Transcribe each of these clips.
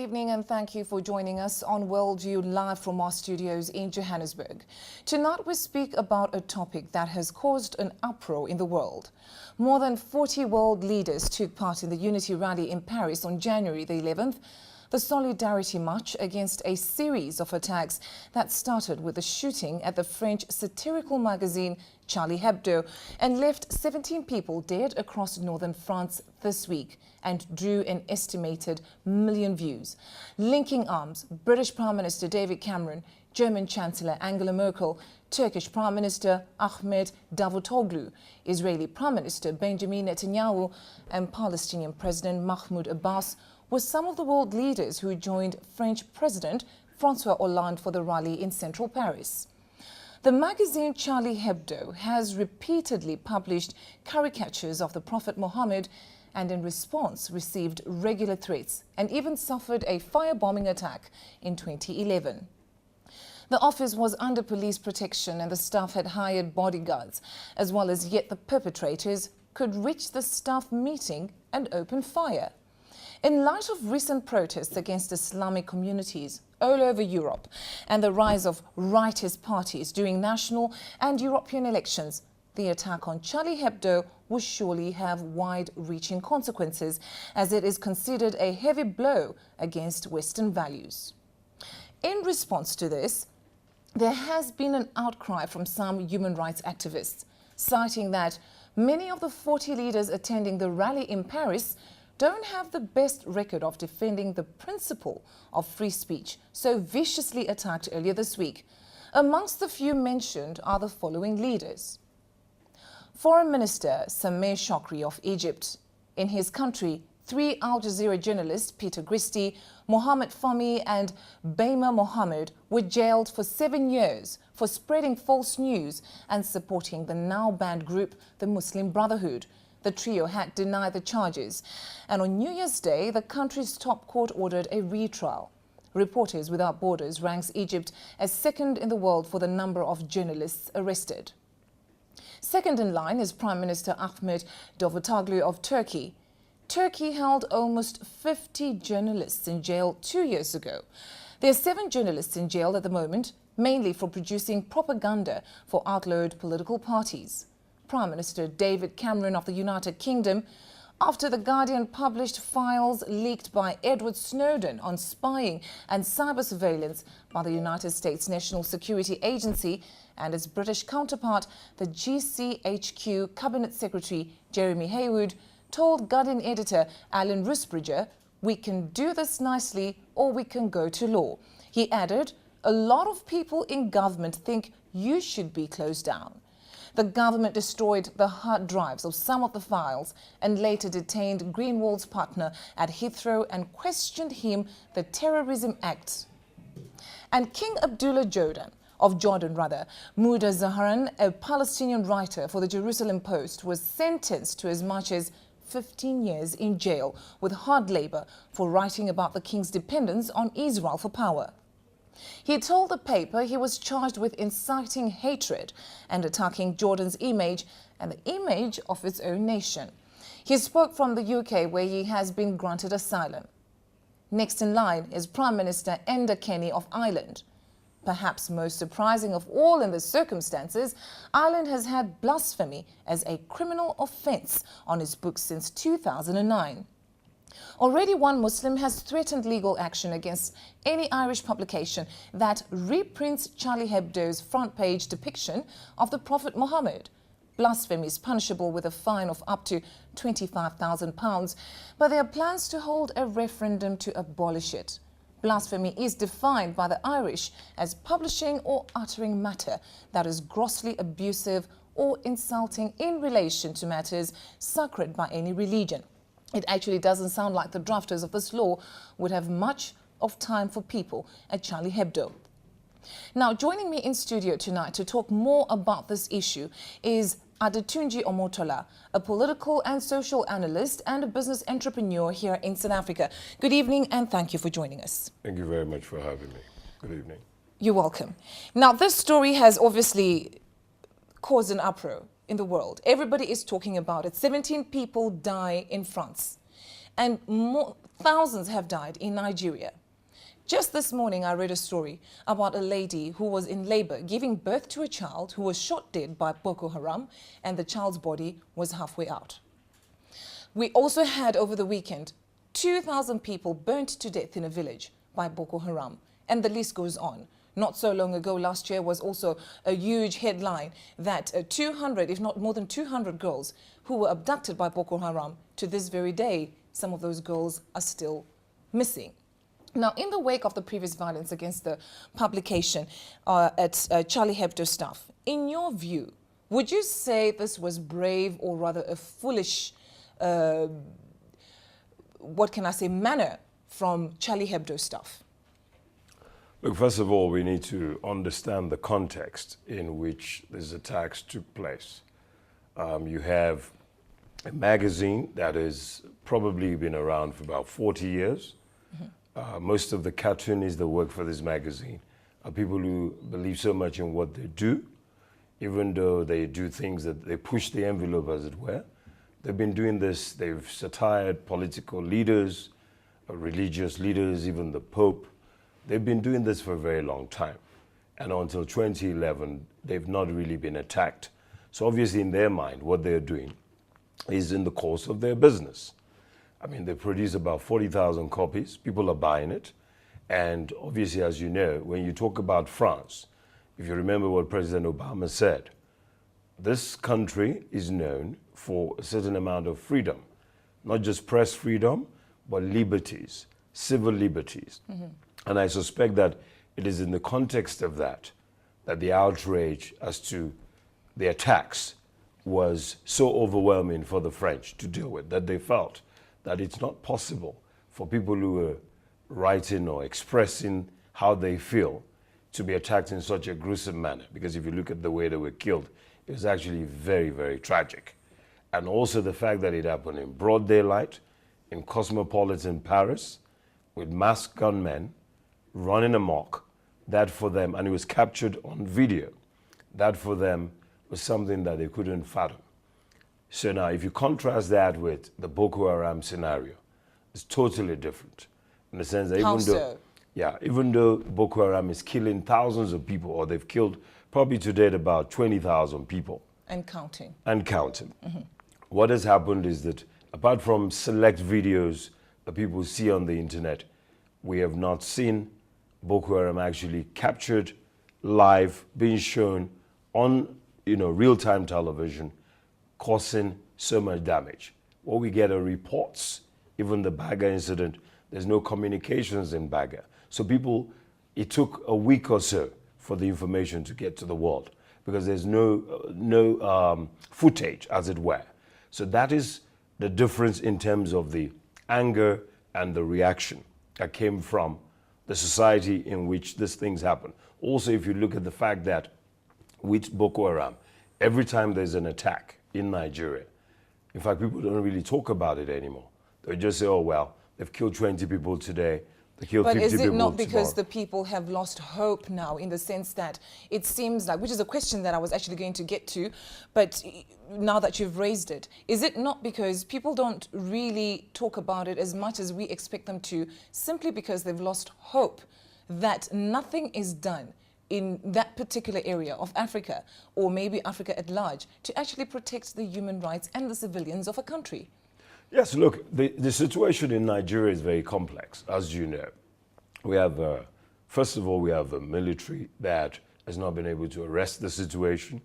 evening and thank you for joining us on Worldview live from our studios in Johannesburg. Tonight we speak about a topic that has caused an uproar in the world. More than 40 world leaders took part in the Unity Rally in Paris on January the 11th, the Solidarity March against a series of attacks that started with the shooting at the French satirical magazine Charlie Hebdo and left 17 people dead across northern France this week and drew an estimated million views. Linking arms, British Prime Minister David Cameron, German Chancellor Angela Merkel, Turkish Prime Minister Ahmet Davutoglu, Israeli Prime Minister Benjamin Netanyahu and Palestinian President Mahmoud Abbas were some of the world leaders who joined French President François Hollande for the rally in central Paris. The magazine Charlie Hebdo has repeatedly published caricatures of the Prophet Muhammad and in response received regular threats and even suffered a firebombing attack in 2011. The office was under police protection and the staff had hired bodyguards, as well as yet the perpetrators could reach the staff meeting and open fire. In light of recent protests against Islamic communities all over Europe and the rise of rightist parties during national and European elections, the attack on Charlie Hebdo will surely have wide-reaching consequences, as it is considered a heavy blow against Western values. In response to this, there has been an outcry from some human rights activists, citing that many of the 40 leaders attending the rally in Paris don't have the best record of defending the principle of free speech, so viciously attacked earlier this week. Amongst the few mentioned are the following leaders. Foreign Minister Sameh Shoukry of Egypt. In his country, 3 Al Jazeera journalists, Peter Christie, Mohamed Fahmy and Baima Mohammed, were jailed for 7 years for spreading false news and supporting the now-banned group, the Muslim Brotherhood. The trio had denied the charges, and on New Year's Day, the country's top court ordered a retrial. Reporters Without Borders ranks Egypt as second in the world for the number of journalists arrested. Second in line is Prime Minister Ahmet Davutoglu of Turkey. Turkey held almost 50 journalists in jail 2 years ago. There are 7 journalists in jail at the moment, mainly for producing propaganda for outlawed political parties. Prime Minister David Cameron of the United Kingdom, after The Guardian published files leaked by Edward Snowden on spying and cyber surveillance by the United States National Security Agency and its British counterpart, the GCHQ Cabinet Secretary Jeremy Haywood, told Guardian editor Alan Rusbridger, "We can do this nicely or we can go to law." He added, "A lot of people in government think you should be closed down." The government destroyed the hard drives of some of the files and later detained Greenwald's partner at Heathrow and questioned him the Terrorism Act. And King Abdullah of Jordan, Mouda Zaharan, a Palestinian writer for the Jerusalem Post, was sentenced to as much as 15 years in jail with hard labor for writing about the king's dependence on Israel for power. He told the paper he was charged with inciting hatred and attacking Jordan's image and the image of its own nation. He spoke from the UK, where he has been granted asylum. Next in line is Prime Minister Enda Kenny of Ireland. Perhaps most surprising of all in the circumstances, Ireland has had blasphemy as a criminal offence on its books since 2009. Already one Muslim has threatened legal action against any Irish publication that reprints Charlie Hebdo's front-page depiction of the Prophet Muhammad. Blasphemy is punishable with a fine of up to £25,000, but there are plans to hold a referendum to abolish it. Blasphemy is defined by the Irish as publishing or uttering matter that is grossly abusive or insulting in relation to matters sacred by any religion. It actually doesn't sound like the drafters of this law would have much of time for people at Charlie Hebdo. Now, joining me in studio tonight to talk more about this issue is Adetunji Omotola, a political and social analyst and a business entrepreneur here in South Africa. Good evening and thank you for joining us. Thank you very much for having me. Good evening. You're welcome. Now, this story has obviously caused an uproar in the world. Everybody is talking about it. 17 people die in France. and thousands have died in Nigeria. Just this morning, I read a story about a lady who was in labor, giving birth to a child who was shot dead by Boko Haram, and the child's body was halfway out. We also had over the weekend 2,000 people burnt to death in a village by Boko Haram, and the list goes on. Not so long ago, last year, was also a huge headline that 200, if not more than 200 girls who were abducted by Boko Haram, to this very day, some of those girls are still missing. Now, in the wake of the previous violence against the publication at Charlie Hebdo staff, in your view, would you say this was brave or rather a foolish, manner from Charlie Hebdo staff? Look, first of all, we need to understand the context in which these attacks took place. You have a magazine that has probably been around for about 40 years. Most of the cartoonists that work for this magazine are people who believe so much in what they do, even though they do things that they push the envelope, as it were. They've been doing this, they've satired political leaders, religious leaders, even the Pope. They've been doing this for a very long time. And until 2011, they've not really been attacked. So obviously in their mind, what they're doing is in the course of their business. I mean, they produce about 40,000 copies. People are buying it. And obviously, as you know, when you talk about France, if you remember what President Obama said, this country is known for a certain amount of freedom, not just press freedom, but liberties, civil liberties. And I suspect that it is in the context of that the outrage as to the attacks was so overwhelming for the French to deal with, that they felt that it's not possible for people who are writing or expressing how they feel to be attacked in such a gruesome manner. Because if you look at the way they were killed, it was actually very, very tragic. And also the fact that it happened in broad daylight, in cosmopolitan Paris, with masked gunmen running amok, that for them, and it was captured on video, that for them was something that they couldn't fathom. So now, if you contrast that with the Boko Haram scenario, it's totally different. In the sense that even though Boko Haram is killing thousands of people, or they've killed probably to date about 20,000 people. And counting. And counting. What has happened is that apart from select videos that people see on the internet, we have not seen Boko Haram actually captured live, being shown on real-time television, causing so much damage. What we get are reports. Even the Baga incident, there's no communications in Baga. So it took a week or so for the information to get to the world because there's no footage, as it were. So that is the difference in terms of the anger and the reaction that came from the society in which these things happen. Also, if you look at the fact that with Boko Haram, every time there's an attack in Nigeria, in fact, people don't really talk about it anymore. They just say, oh, well, they've killed 20 people today, they killed 50 people tomorrow. But is it not because tomorrow. the people have lost hope now, in the sense that it seems like, which is a question that I was actually going to get to, but now that you've raised it, is it not because people don't really talk about it as much as we expect them to, simply because they've lost hope that nothing is done in that particular area of Africa, or maybe Africa at large, to actually protect the human rights and the civilians of a country? Yes, look, the situation in Nigeria is very complex, as you know. We have, first of all, we have a military that has not been able to arrest the situation,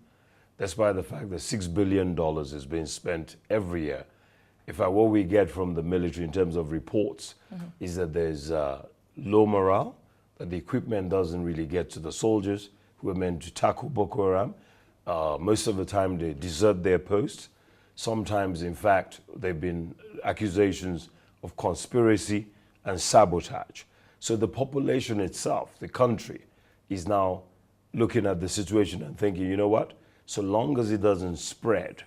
despite the fact that $6 billion is being spent every year. In fact, what we get from the military in terms of reports is that there's low morale, that the equipment doesn't really get to the soldiers who are meant to tackle Boko Haram. Most of the time they desert their posts. Sometimes, in fact, there have been accusations of conspiracy and sabotage. So the population itself, the country, is now looking at the situation and thinking, you know what? So long as it doesn't spread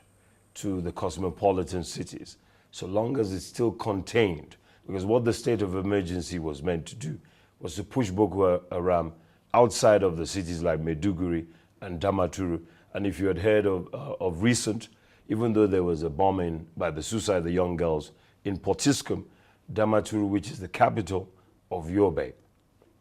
to the cosmopolitan cities, so long as it's still contained, because what the state of emergency was meant to do was to push Boko Haram outside of the cities like Maiduguri and Damaturu. And if you had heard of recent, even though there was a bombing by the Suicide the Young Girls in Portiscom, Damaturu, which is the capital of Yobe,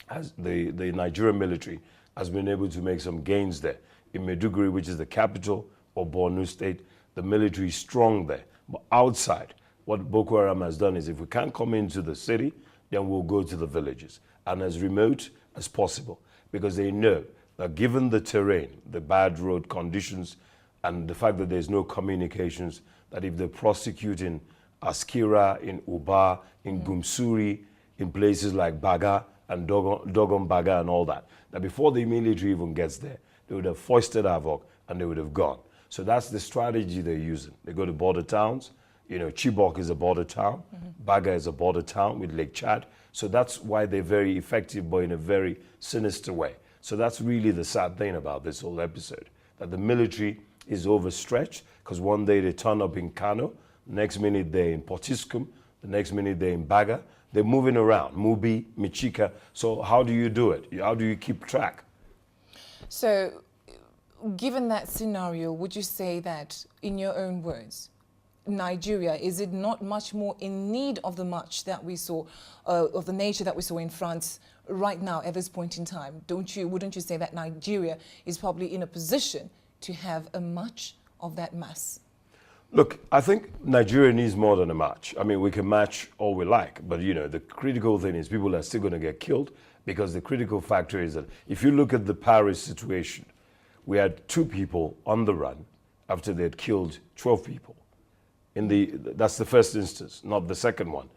as the Nigerian military has been able to make some gains there. In Maiduguri, which is the capital of Borno State, the military is strong there. But outside, what Boko Haram has done is if we can't come into the city, then we'll go to the villages and as remote as possible, because they know that given the terrain, the bad road conditions, and the fact that there's no communications, that if they prosecute in Askira, in Uba, in Gumsuri, in places like Baga and Dogon Baga and all that, that before the military even gets there, they would have foisted havoc and they would have gone. So that's the strategy they're using. They go to border towns. You know, Chibok is a border town. Baga is a border town with Lake Chad. So that's why they're very effective, but in a very sinister way. So that's really the sad thing about this whole episode, that the military is overstretched, because one day they turn up in Kano, the next minute they're in Potiskum, the next minute they're in Baga. They're moving around, Mubi, Michika. So how do you do it? How do you keep track? So, given that scenario, would you say that, in your own words, Nigeria, is it not much more in need of the march that we saw, of the nature that we saw in France right now at this point in time? Wouldn't you say that Nigeria is probably in a position to have a march of that mass? Look, I think Nigeria needs more than a march. I mean, we can march all we like, but you know, the critical thing is people are still going to get killed, because the critical factor is that if you look at the Paris situation, we had 2 people on the run after they had killed 12 people. That's the first instance, not the second one.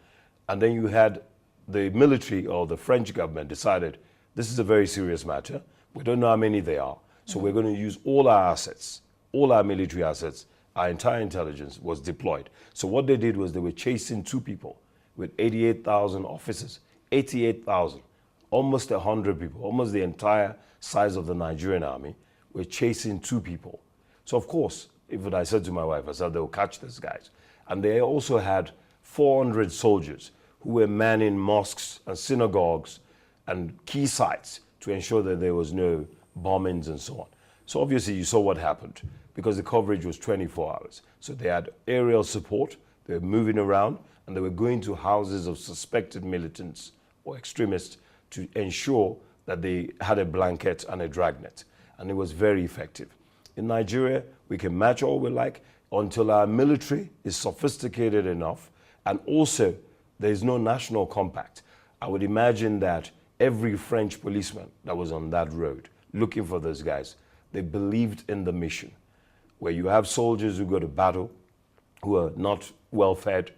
And then you had the military or the French government decided this is a very serious matter. We don't know how many they are. So we're going to use all our assets, all our military assets. Our entire intelligence was deployed. So what they did was they were chasing 2 people with 88,000 officers, 88,000, almost 100 people, almost the entire size of the Nigerian army were chasing 2 people. So of course, even I said to my wife, I said they'll catch these guys. And they also had 400 soldiers who were manning mosques and synagogues and key sites to ensure that there was no bombings and so on. So obviously you saw what happened, because the coverage was 24 hours. So they had aerial support, they were moving around, and they were going to houses of suspected militants or extremists to ensure that they had a blanket and a dragnet. And it was very effective. In Nigeria, we can match all we like until our military is sophisticated enough, and also there is no national compact. I would imagine that every French policeman that was on that road looking for those guys, they believed in the mission, where you have soldiers who go to battle, who are not well fed.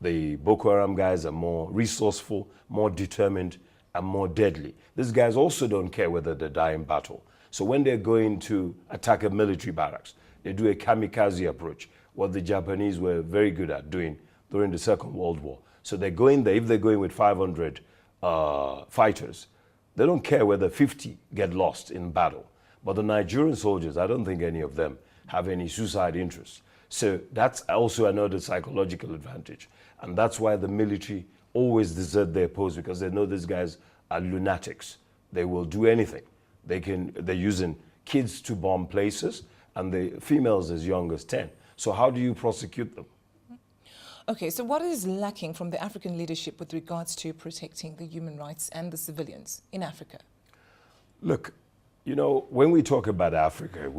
The Boko Haram guys are more resourceful, more determined, and more deadly. These guys also don't care whether they die in battle. So when they're going to attack a military barracks, they do a kamikaze approach, what the Japanese were very good at doing during the Second World War. So they're going there, if they're going with 500 fighters, they don't care whether 50 get lost in battle. But the Nigerian soldiers, I don't think any of them have any suicide interests. So that's also another psychological advantage. And that's why the military always desert their post, because they know these guys are lunatics. They will do anything. They're using kids to bomb places, and the females as young as 10. So how do you prosecute them? Okay, so what is lacking from the African leadership with regards to protecting the human rights and the civilians in Africa? Look, you know, when we talk about Africa,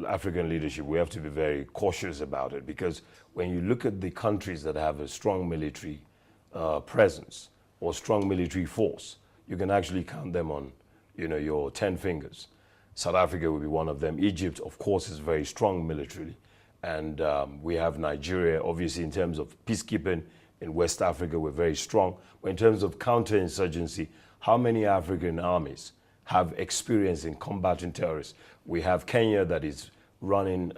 African leadership, we have to be very cautious about it, because when you look at the countries that have a strong military presence or strong military force, you can actually count them on, you know, your 10 fingers. South Africa would be one of them. Egypt, of course, is very strong militarily. And we have Nigeria, obviously, in terms of peacekeeping in West Africa, we're very strong. But in terms of counterinsurgency, how many African armies have experience in combating terrorists? We have Kenya that is running,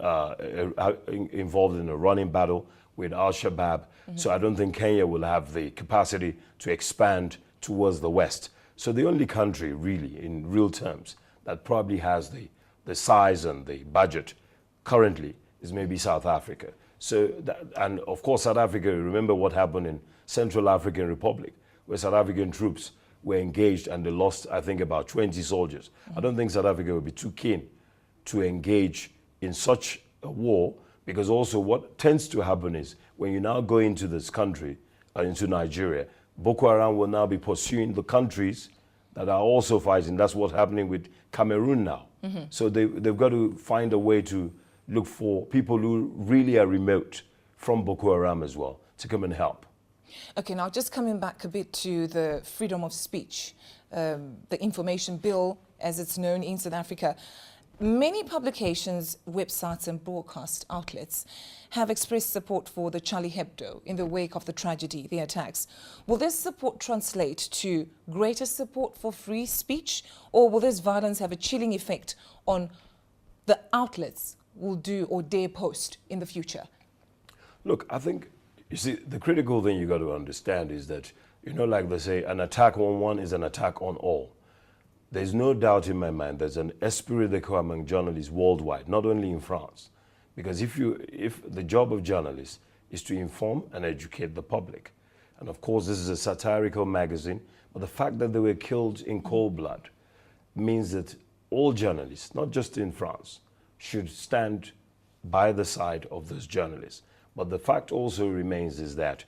involved in a running battle with Al-Shabaab. So I don't think Kenya will have the capacity to expand towards the West. So the only country, really, in real terms, that probably has the size and the budget currently is maybe South Africa. So, and of course, South Africa, remember what happened in Central African Republic, where South African troops were engaged and they lost, I think, about 20 soldiers. I don't think South Africa would be too keen to engage in such a war, because also what tends to happen is when you now go into this country into Nigeria, Boko Haram will now be pursuing the countries that are also fighting. That's what's happening with Cameroon now. So they've got to find a way to look for people who really are remote from Boko Haram as well to come and help. Okay, now just coming back a bit to the freedom of speech, the information bill, as it's known in South Africa. Many publications, websites and broadcast outlets have expressed support for the Charlie Hebdo in the wake of the tragedy, the attacks. Will this support translate to greater support for free speech, or will this violence have a chilling effect on the outlets will do or dare post in the future? Look, I think, you see, the critical thing you got to understand is that, you know, like they say, an attack on one is an attack on all. There's no doubt in my mind there's an esprit de corps among journalists worldwide, not only in France. Because if the job of journalists is to inform and educate the public, and of course this is a satirical magazine, but the fact that they were killed in cold blood means that all journalists, not just in France, should stand by the side of those journalists. But the fact also remains is that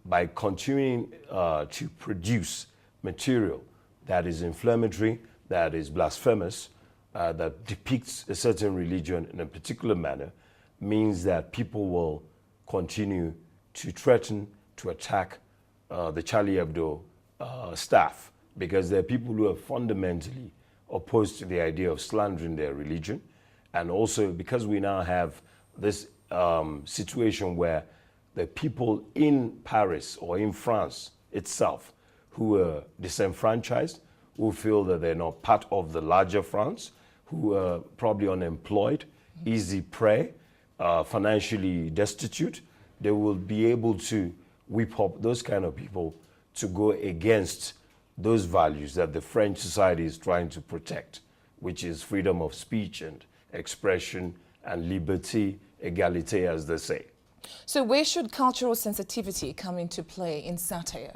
by continuing to produce material that is inflammatory, that is blasphemous, that depicts a certain religion in a particular manner, means that people will continue to threaten, to attack the Charlie Hebdo staff, because there are people who are fundamentally opposed to the idea of slandering their religion. And also because we now have this situation where the people in Paris or in France itself who are disenfranchised, who feel that they're not part of the larger France, who are probably unemployed, easy prey, financially destitute, they will be able to whip up those kind of people to go against those values that the French society is trying to protect, which is freedom of speech and expression and liberty, égalité, as they say. So where should cultural sensitivity come into play in satire?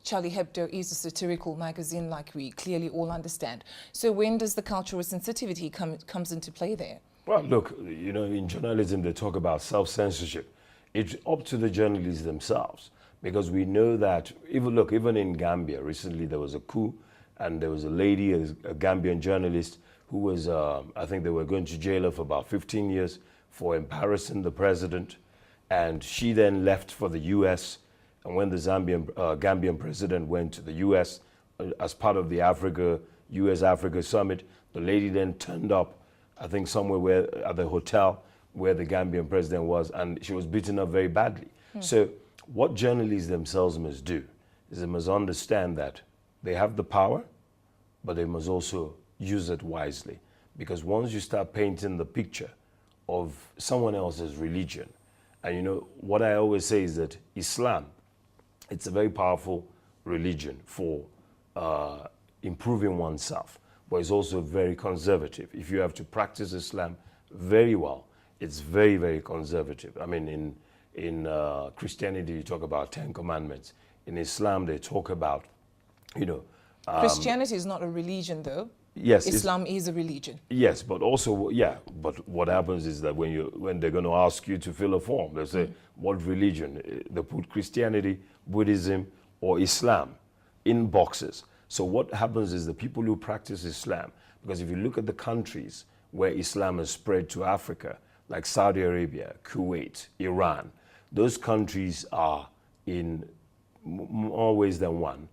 Charlie Hebdo is a satirical magazine, like we clearly all understand. So when does the cultural sensitivity comes into play there? Well, look, you know, in journalism, they talk about self-censorship. It's up to the journalists themselves, because we know that, even in Gambia, recently there was a coup, and there was a lady, a Gambian journalist, who was, I think they were going to jail her for about 15 years for embarrassing the president. And she then left for the US. And when the Gambian president went to the US as part of the US-Africa summit, the lady then turned up, I think somewhere at the hotel where the Gambian president was, and she was beaten up very badly. So what journalists themselves must do is they must understand that they have the power, but they must also use it wisely. Because once you start painting the picture of someone else's religion, and you know, what I always say is that Islam, it's a very powerful religion for improving oneself, but it's also very conservative. If you have to practice Islam very well, it's very, very conservative. I mean, in Christianity, you talk about 10 commandments. In Islam, they talk about, you know... Christianity is not a religion, though. Yes, Islam is a religion. Yes, but also, yeah, but what happens is that when they're going to ask you to fill a form, they say, what religion? They put Christianity, Buddhism, or Islam in boxes. So what happens is the people who practice Islam, because if you look at the countries where Islam has spread to Africa, like Saudi Arabia, Kuwait, Iran, those countries are in more ways than one,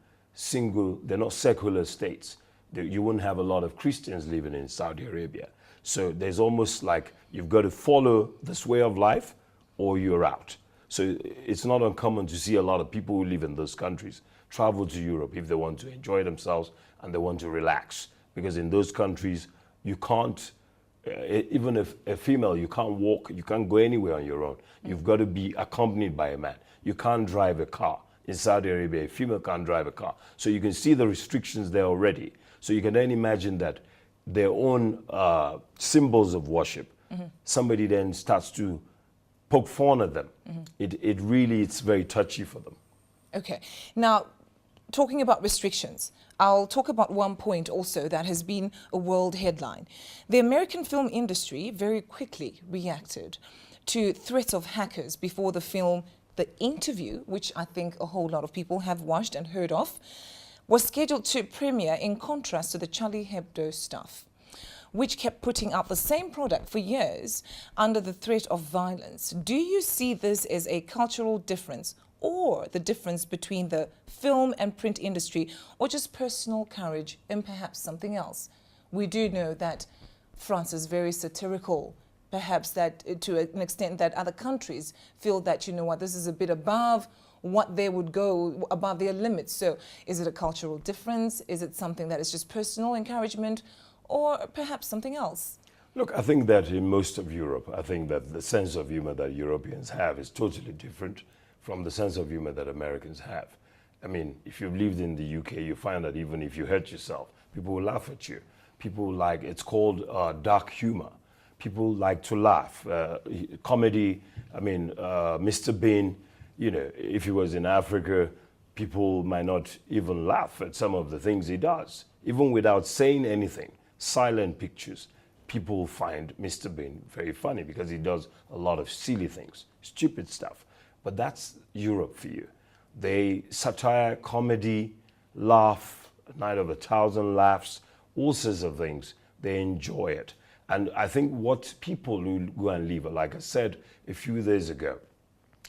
they're not secular states. You wouldn't have a lot of Christians living in Saudi Arabia. So there's almost like you've got to follow this way of life or you're out. So it's not uncommon to see a lot of people who live in those countries travel to Europe if they want to enjoy themselves and they want to relax. Because in those countries, you can't, even if a female, you can't walk, you can't go anywhere on your own. You've got to be accompanied by a man. You can't drive a car. In Saudi Arabia, a female can't drive a car. So you can see the restrictions there already. So you can then imagine that their own symbols of worship, somebody then starts to poke fun at them. It's very touchy for them. Okay. Now, talking about restrictions, I'll talk about one point also that has been a world headline. The American film industry very quickly reacted to threats of hackers before the film The interview, which I think a whole lot of people have watched and heard of, was scheduled to premiere in contrast to the Charlie Hebdo stuff, which kept putting out the same product for years under the threat of violence. Do you see this as a cultural difference, or the difference between the film and print industry, or just personal courage and perhaps something else? We do know that France is very satirical, perhaps that to an extent that other countries feel that, you know what, this is a bit above what they would go above their limits. So is it a cultural difference? Is it something that is just personal encouragement, or perhaps something else? Look, I think that in most of Europe, I think that the sense of humor that Europeans have is totally different from the sense of humor that Americans have. I mean, if you've lived in the UK, you find that even if you hurt yourself, people will laugh at you. People like, it's called dark humor. People like to laugh. Comedy, I mean, Mr. Bean, you know, if he was in Africa, people might not even laugh at some of the things he does. Even without saying anything, silent pictures, people find Mr. Bean very funny because he does a lot of silly things, stupid stuff. But that's Europe for you. They satire, comedy, laugh, a night of 1,000 laughs, all sorts of things. They enjoy it. And I think what people who go and live, like I said a few days ago,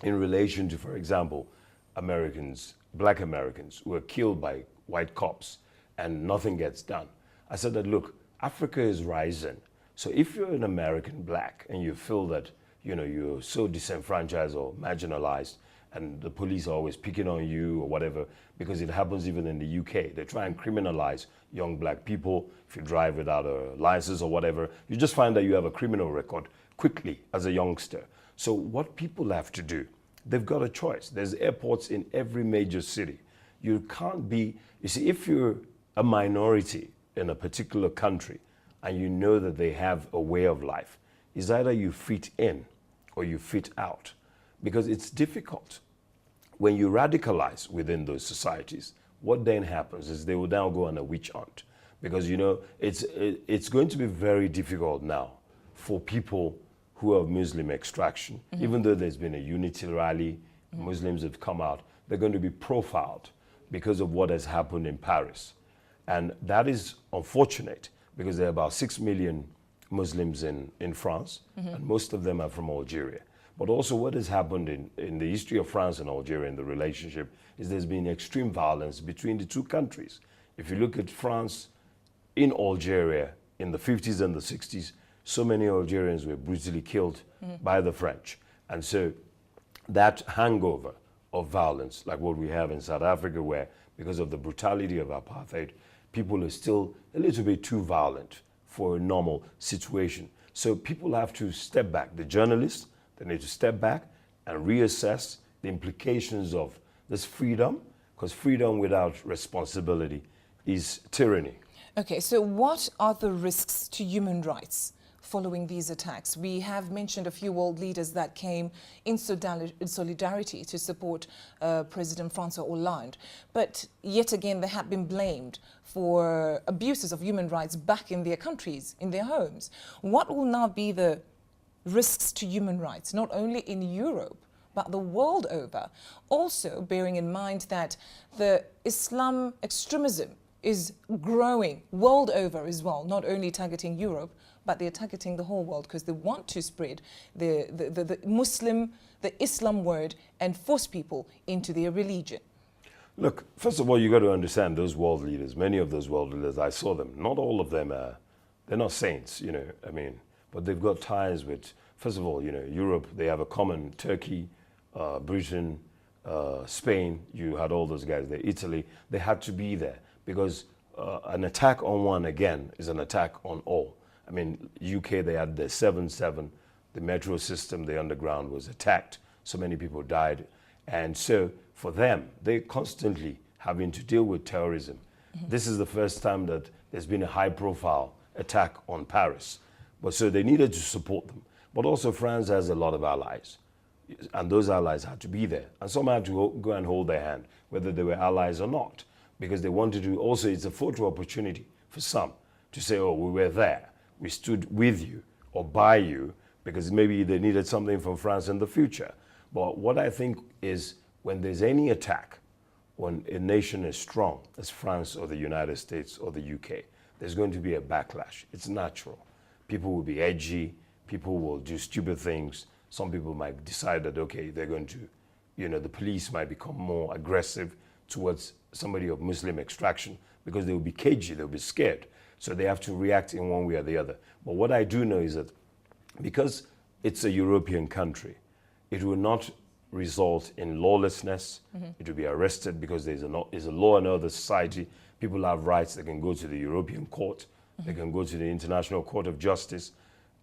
in relation to, for example, Americans, black Americans who were killed by white cops and nothing gets done. I said that, look, Africa is rising. So if you're an American black and you feel that, you know, you're so disenfranchised or marginalized and the police are always picking on you or whatever, because it happens even in the UK. They try and criminalize young black people. If you drive without a license or whatever, you just find that you have a criminal record quickly as a youngster. So what people have to do, they've got a choice. There's airports in every major city. You can't be, you see, if you're a minority in a particular country and you know that they have a way of life, it's either you fit in or you fit out. Because it's difficult. When you radicalize within those societies, what then happens is they will now go on a witch hunt. Because, you know, it's going to be very difficult now for people who are of Muslim extraction. Even though there's been a unity rally, Muslims have come out, they're going to be profiled because of what has happened in Paris. And that is unfortunate because there are about 6 million Muslims in France, and most of them are from Algeria. But also what has happened in the history of France and Algeria in the relationship is there's been extreme violence between the two countries. If you look at France in Algeria in the 50s and the 60s, so many Algerians were brutally killed by the French. And so that hangover of violence, like what we have in South Africa, where because of the brutality of apartheid, people are still a little bit too violent for a normal situation. So people have to step back. The journalists, they need to step back and reassess the implications of this freedom, because freedom without responsibility is tyranny. Okay, so what are the risks to human rights following these attacks? We have mentioned a few world leaders that came in solidarity to support President François Hollande. But yet again, they have been blamed for abuses of human rights back in their countries, in their homes. What will now be the risks to human rights, not only in Europe, but the world over? Also bearing in mind that the Islam extremism is growing world over as well, not only targeting Europe, but they're targeting the whole world because they want to spread the Islam word and force people into their religion. Look, first of all, you got to understand those world leaders, many of those world leaders, I saw them, not all of them are, they're not saints, you know, I mean, but they've got ties with, first of all, you know, Europe, they have a common Turkey, Britain, Spain, you had all those guys there, Italy, they had to be there because an attack on one, again, is an attack on all. I mean, UK, they had the 7-7, the metro system, the underground was attacked, so many people died. And so for them, they're constantly having to deal with terrorism. This is the first time that there's been a high-profile attack on Paris. But so they needed to support them. But also France has a lot of allies. And those allies had to be there. And some had to go and hold their hand, whether they were allies or not. Because they wanted to, also it's a photo opportunity for some to say, oh, we were there. We stood with you or by you, because maybe they needed something from France in the future. But what I think is when there's any attack, when a nation is strong, as France or the United States or the UK, there's going to be a backlash. It's natural. People will be edgy. People will do stupid things. Some people might decide that, okay, they're going to, the police might become more aggressive towards somebody of Muslim extraction because they will be cagey, they'll be scared. So they have to react in one way or the other. But what I do know is that because it's a European country, it will not result in lawlessness. It will be arrested because there's a law and order society. People have rights. They can go to the European Court. They can go to the International Court of Justice.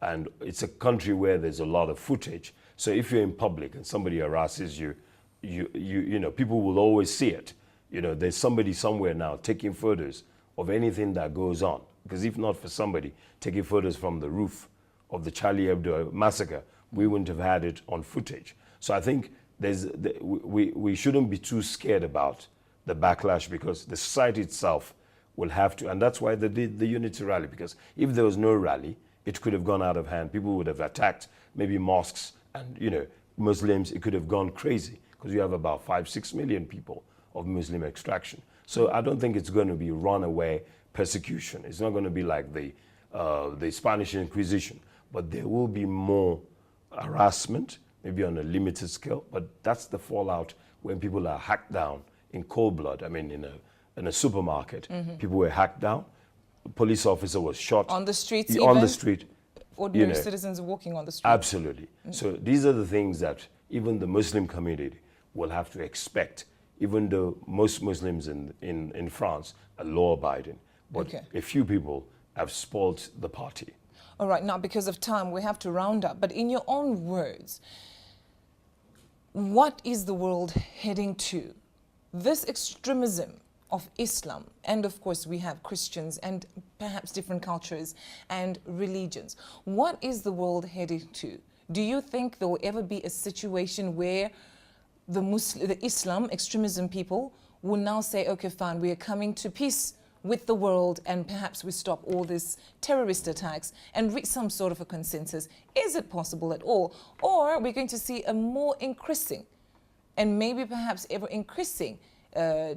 And it's a country where there's a lot of footage. So if you're in public and somebody harasses you, people will always see it. There's somebody somewhere now taking photos of anything that goes on. Because if not for somebody taking photos from the roof of the Charlie Hebdo massacre, we wouldn't have had it on footage. So I think we shouldn't be too scared about the backlash because the society itself will have to, and that's why they did the unity rally, because if there was no rally, it could have gone out of hand. People would have attacked maybe mosques and, Muslims. It could have gone crazy because you have about 5-6 million people of Muslim extraction. So I don't think it's going to be runaway persecution. It's not going to be like the Spanish Inquisition, but there will be more harassment, maybe on a limited scale, but that's the fallout when people are hacked down in cold blood. I mean, in a supermarket, people were hacked down. A police officer was shot. On the streets On even? the street. Ordinary citizens walking on the street. Absolutely. So these are the things that even the Muslim community will have to expect, even though most Muslims in France are law-abiding. But a few people have spoiled the party. All right, now because of time, we have to round up. But in your own words, what is the world heading to? This extremism of Islam, and of course we have Christians and perhaps different cultures and religions. What is the world heading to? Do you think there will ever be a situation where the Islam extremism people will now say, okay, fine, we are coming to peace with the world and perhaps we stop all these terrorist attacks and reach some sort of a consensus? Is it possible at all? Or are we going to see a more increasing and maybe perhaps ever increasing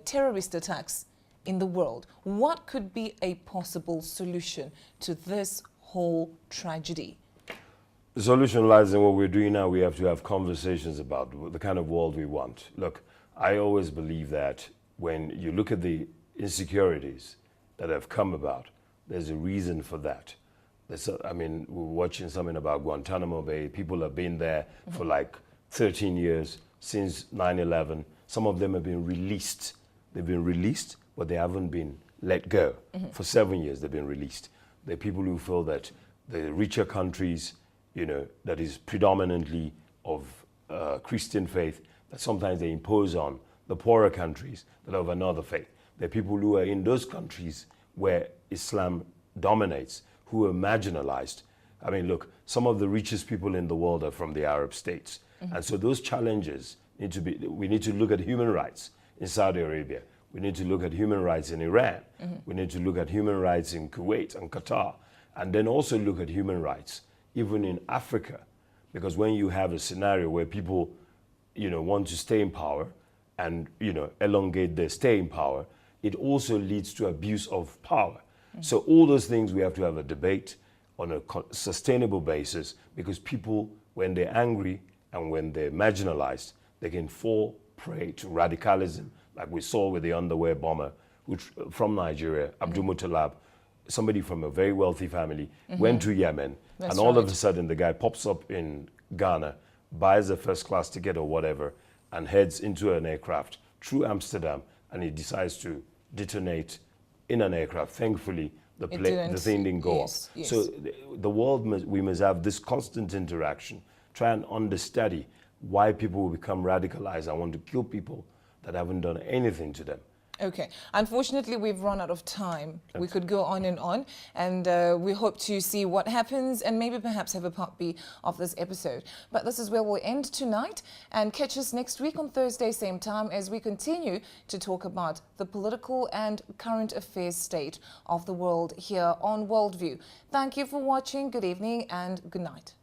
terrorist attacks in the world? What could be a possible solution to this whole tragedy? The solution lies in what we're doing now. We have to have conversations about the kind of world we want. Look, I always believe that when you look at the insecurities that have come about, there's a reason for that. We're watching something about Guantanamo Bay. People have been there for like 13 years since 9/11. Some of them have been released. They've been released, but they haven't been let go. For 7 years, they've been released. There are people who feel that the richer countries, that is predominantly of Christian faith, that sometimes they impose on the poorer countries that are of another faith. There are people who are in those countries where Islam dominates, who are marginalized. I mean, look, some of the richest people in the world are from the Arab states. And so those challenges we need to look at human rights in Saudi Arabia. We need to look at human rights in Iran. We need to look at human rights in Kuwait and Qatar. And then also look at human rights even in Africa. Because when you have a scenario where people, want to stay in power and, elongate their stay in power, it also leads to abuse of power. So all those things we have to have a debate on a sustainable basis, because people, when they're angry and when they're marginalized, they can fall prey to radicalism, like we saw with the underwear bomber from Nigeria, Abdul Muttalab, somebody from a very wealthy family, went to Yemen, and all of a sudden the guy pops up in Ghana, buys a first-class ticket or whatever, and heads into an aircraft through Amsterdam, and he decides to detonate in an aircraft. Thankfully, the thing didn't go off. Yes. So the world, we must have this constant interaction, try and understudy why people will become radicalized and want to kill people that haven't done anything to them. Okay. Unfortunately, we've run out of time. We could go on, and we hope to see what happens and maybe perhaps have a part B of this episode. But this is where we'll end tonight, and catch us next week on Thursday, same time, as we continue to talk about the political and current affairs state of the world here on Worldview. Thank you for watching. Good evening and good night.